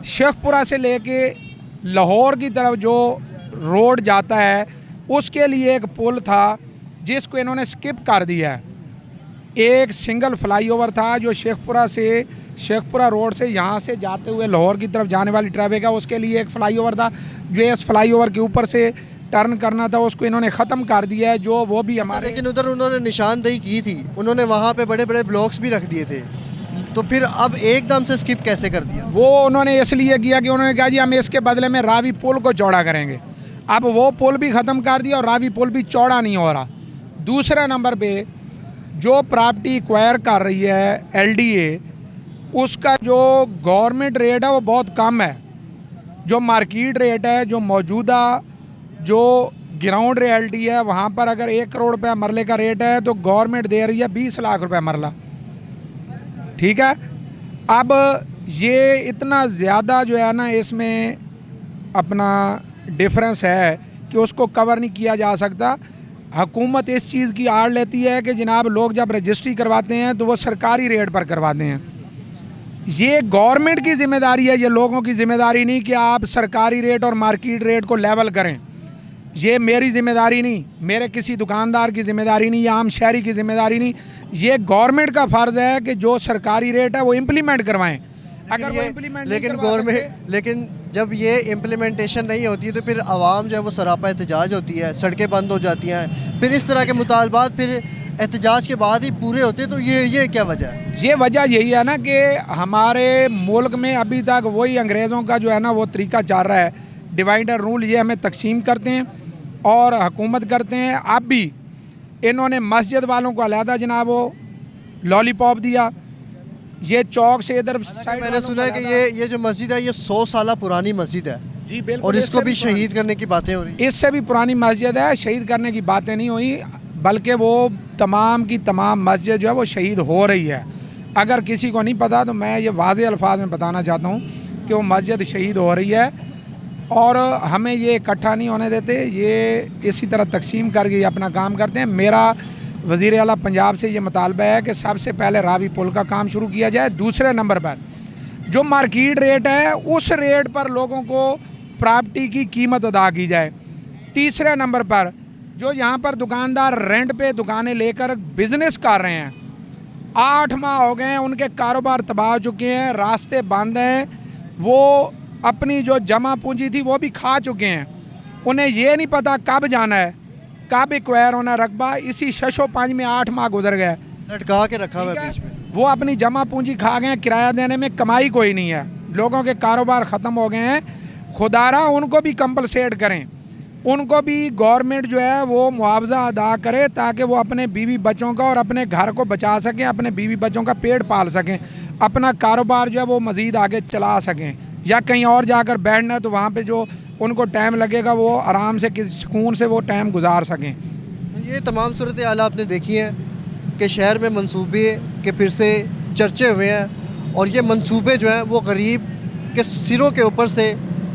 शेखपुरा से लेके लाहौर की तरफ जो रोड जाता है उसके लिए एक पुल था जिसको इन्होंने स्किप कर दिया है। एक सिंगल फ्लाईओवर था जो शेखपुरा रोड से यहाँ से जाते हुए लाहौर की तरफ जाने वाली ट्रैफिक है, उसके लिए एक फ्लाईओवर था जो इस फ्लाईओवर के ऊपर से टर्न करना था, उसको इन्होंने ख़त्म कर दिया है। जो वो भी हमारे लेकिन उधर उन्होंने निशानदेही की थी, उन्होंने वहाँ पे बड़े बड़े ब्लॉक्स भी रख दिए थे, तो फिर अब एकदम से स्किप कैसे कर दिया? वो उन्होंने इसलिए किया कि उन्होंने कहा जी हम इसके बदले में रावी पुल को चौड़ा करेंगे। अब वो पुल भी ख़त्म कर दिया और रावी पुल भी चौड़ा नहीं हो रहा। दूसरे नंबर पे जो प्रॉपर्टी एक्वायर कर रही है LDA, उसका जो गवर्नमेंट रेट है वो बहुत कम है। जो मार्केट रेट है, जो मौजूदा जो ग्राउंड रियल्टी है, वहाँ पर अगर 1 करोड़ रुपया मरले का रेट है तो गवर्नमेंट दे रही है 20 लाख रुपए मरला। ठीक है, अब ये इतना ज़्यादा जो है ना इसमें अपना डिफरेंस है कि उसको कवर नहीं किया जा सकता। हुकूमत इस चीज़ की आड़ लेती है कि जनाब लोग जब रजिस्ट्री करवाते हैं तो वो सरकारी रेट पर करवाते हैं। ये गवर्नमेंट की जिम्मेदारी है, ये लोगों की जिम्मेदारी नहीं कि आप सरकारी रेट और मार्केट रेट को लेवल करें। ये मेरी जिम्मेदारी नहीं, मेरे किसी दुकानदार की जिम्मेदारी नहीं, या आम शहरी की जिम्मेदारी नहीं। ये गवर्नमेंट का फ़र्ज़ है कि जो सरकारी रेट है वो इम्प्लीमेंट करवाएं। अगर वो इम्प्लीमेंट लेकिन गवर्नमेंट लेकिन जब ये इम्प्लीमेंटेशन नहीं होती तो फिर आवाम जो है वो सरापा एहतजाज होती है, सड़कें बंद हो जाती हैं, फिर इस तरह के मुतालबात फिर एहतजाज के बाद ही पूरे होते, तो ये क्या वजह है? ये वजह यही है ना कि हमारे मुल्क में अभी तक वही अंग्रेज़ों का जो है ना वो तरीका चल रहा है, डिवाइड एंड रूल। ये हमें तकसीम करते हैं और हुकूमत करते हैं। अब भी इन्होंने मस्जिद वालों को अलहदा जनाब वो लॉलीपॉप दिया। ये चौक से इधर साइड मैंने सुना है कि ये जो मस्जिद है ये 100 साल पुरानी मस्जिद है जी, बिल्कुल, और इसको भी शहीद करने की बातें हो रही हैं। इससे भी पुरानी मस्जिद है, शहीद करने की बातें नहीं हुई, बल्कि वो तमाम की तमाम मस्जिद जो है वो शहीद हो रही है। अगर किसी को नहीं पता तो मैं ये वाज़ेह अल्फाज में बताना चाहता हूँ कि वो मस्जिद शहीद हो रही है और हमें ये इकट्ठा नहीं होने देते। ये इसी तरह तकसीम करके अपना काम करते हैं। मेरा वज़ीर आला पंजाब से ये मुतालबा है कि सबसे पहले रावी पुल का काम शुरू किया जाए। दूसरे नंबर पर जो मार्केट रेट है उस रेट पर लोगों को प्रॉपर्टी की कीमत अदा की जाए। तीसरे नंबर पर जो यहाँ पर दुकानदार रेंट पे दुकानें लेकर बिज़नेस कर रहे हैं, 8 माह हो गए हैं, उनके कारोबार तबाह हो चुके हैं, रास्ते बंद हैं, वो अपनी जो जमा पूंजी थी वो भी खा चुके हैं। उन्हें ये नहीं पता कब जाना है, कब एक्वायर होना रकबा। इसी शशो पंज में 8 माह गुजर गए, लटका के रखा हुआ है बीच में। वो अपनी जमा पूंजी खा गए, किराया देने में कमाई कोई नहीं है, लोगों के कारोबार ख़त्म हो गए हैं। खुदारा उनको भी कंपलसेट करें, उनको भी गवर्नमेंट जो है वो मुआवजा अदा करे ताकि वो अपने बीवी बच्चों का और अपने घर को बचा सकें, अपने बीवी बच्चों का पेट पाल सकें, अपना कारोबार जो है वो मज़ीद आगे चला सकें। या कहीं और जाकर बैठना है तो वहाँ पे जो उनको टाइम लगेगा वो आराम से किसी सुकून से वो टाइम गुजार सकें। ये तमाम सूरत हाल आपने देखी हैं कि शहर में मंसूबे के फिर से चर्चे हुए हैं और ये मंसूबे जो हैं वो गरीब के सिरों के ऊपर से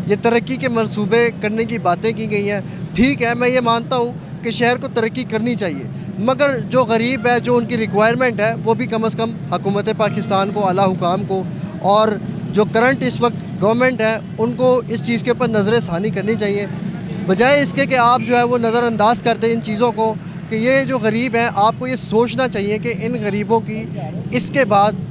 ये तरक्की के मंसूबे करने की बातें की गई हैं। ठीक है, मैं ये मानता हूँ कि शहर को तरक्की करनी चाहिए, मगर जो गरीब है, जो उनकी रिक्वायरमेंट है, वो भी कम अज़ कम हुकूमत पाकिस्तान को, आला हुकाम को और जो करंट इस वक्त गवर्नमेंट है उनको इस चीज़ के ऊपर नज़र षानी करनी चाहिए, बजाय इसके कि आप जो है वो नज़रअंदाज कर दें इन चीज़ों को। कि ये जो गरीब हैं, आपको ये सोचना चाहिए कि इन गरीबों की इसके बाद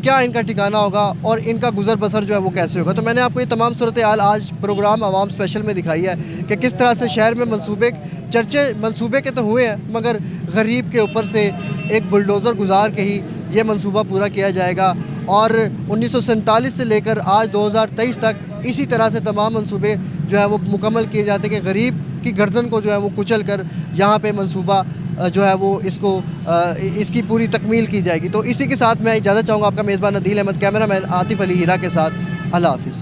क्या इनका ठिकाना होगा और इनका गुजर बसर जो है वो कैसे होगा। तो मैंने आपको ये तमाम सूरत हाल आज प्रोग्राम आवाम स्पेशल में दिखाई है कि किस तरह से शहर में मंसूबे के तो हुए हैं, मगर गरीब के ऊपर से एक बुलडोज़र गुजार के ही ये मंसूबा पूरा किया जाएगा। और 1947 से लेकर आज 2023 तक इसी तरह से तमाम मंसूबे जो है वो मुकम्मल किए जाते हैं कि गरीब की गर्दन को जो है वो कुचल कर यहाँ पे मंसूबा जो है वो इसकी पूरी तकमील की जाएगी। तो इसी के साथ मैं इजाज़त चाहूँगा। आपका मेज़बान अदील अहमद, कैमरामैन आतिफ़ अली हीरा के साथ। अल्लाह हाफ़िज़।